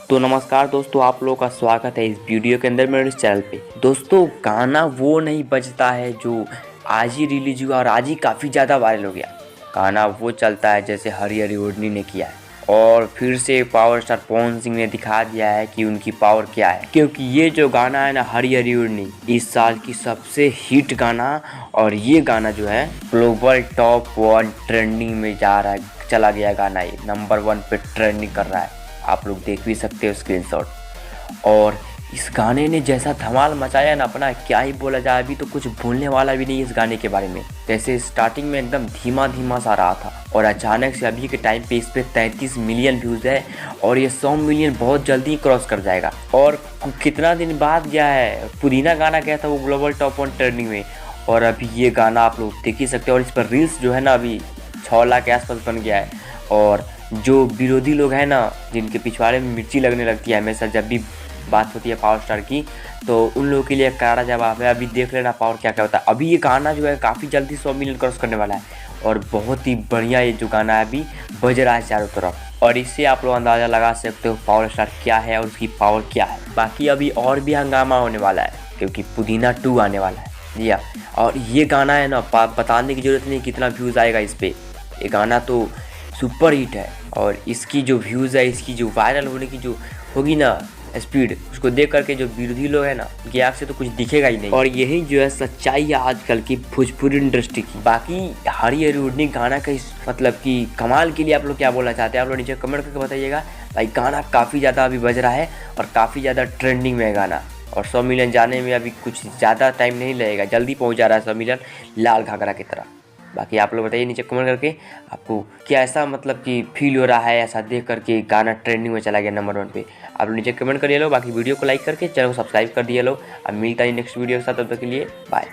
तो नमस्कार दोस्तों, आप लोगों का स्वागत है इस वीडियो के अंदर मेरे चैनल पे। दोस्तों, गाना वो नहीं बजता है जो आज ही रिलीज हुआ और आज ही काफ़ी ज़्यादा वायरल हो गया। गाना वो चलता है जैसे हरी हरी ओढ़नी ने किया है, और फिर से पावर स्टार पवन सिंह ने दिखा दिया है कि उनकी पावर क्या है। क्योंकि ये जो गाना है ना, हरी हरी ओढ़नी, इस साल की सबसे हिट गाना, और ये गाना जो है ग्लोबल टॉप 1 ट्रेंडिंग में जा रहा है। चला गया गाना, ये नंबर 1 पे ट्रेंडिंग कर रहा है। आप लोग देख भी सकते हो स्क्रीनशॉट। और इस गाने ने जैसा धमाल मचाया ना अपना, क्या ही बोला जाए। अभी तो कुछ भूलने वाला भी नहीं इस गाने के बारे में। जैसे स्टार्टिंग में एकदम धीमा धीमा सा रहा था, और अचानक से अभी के टाइम पे इस पे 33 मिलियन व्यूज़ है, और ये 100 मिलियन बहुत जल्दी क्रॉस कर जाएगा। और कितना दिन बाद गया है, पुदीना गाना गया था वो ग्लोबल टॉप 1 ट्रेंडिंग में, और अभी ये गाना आप लोग देख ही सकते हो। और इस पर रील्स जो है ना अभी 6 लाख के आसपास बन गया है। और जो विरोधी लोग हैं ना, जिनके पिछवाड़े में मिर्ची लगने लगती है हमेशा जब भी बात होती है पावर स्टार की, तो उन लोगों के लिए करारा जवाब है। अभी देख लेना पावर क्या क्या होता है। अभी ये गाना जो है काफ़ी जल्दी 100 मिलियन क्रॉस करने वाला है, और बहुत ही बढ़िया ये जो गाना है अभी बज रहा है चारों तरफ। और इससे आप लोग अंदाज़ा लगा सकते हो पावर स्टार क्या है और उसकी पावर क्या है। बाकी अभी और भी हंगामा होने वाला है, क्योंकि पुदीना 2 आने वाला है जी हाँ। और ये गाना है ना, बताने की ज़रूरत नहीं कितना व्यूज़ आएगा इस पर। ये गाना तो सुपर हिट है, और इसकी जो व्यूज़ है, इसकी जो वायरल होने की जो होगी ना स्पीड, उसको देख करके जो विरोधी लोग हैं ना, उनकी आँख से तो कुछ दिखेगा ही नहीं। और यही जो है सच्चाई है आजकल की भोजपुरी इंडस्ट्री की। बाकी हरी हरी ओढ़नी गाना का इस मतलब कि कमाल के लिए आप लोग क्या बोलना चाहते हैं, आप लोग नीचे कमेंट करके बताइएगा। भाई गाना काफ़ी ज़्यादा अभी बज रहा है, और काफ़ी ज़्यादा ट्रेंडिंग में है गाना, और 100 मिलियन जाने में अभी कुछ ज़्यादा टाइम नहीं लगेगा, जल्दी पहुँच जा रहा है 100 मिलियन लाल घाघरा की तरह। बाकी आप लोग बताइए नीचे कमेंट करके, आपको क्या ऐसा मतलब कि फील हो रहा है ऐसा देख करके गाना ट्रेंडिंग में चला गया नंबर 1 पे। आप लोग नीचे कमेंट करिए लो। बाकी वीडियो को लाइक करके चैनल को सब्सक्राइब कर दिए लो। अब मिलता है नेक्स्ट वीडियो के साथ, तब तक के लिए बाय।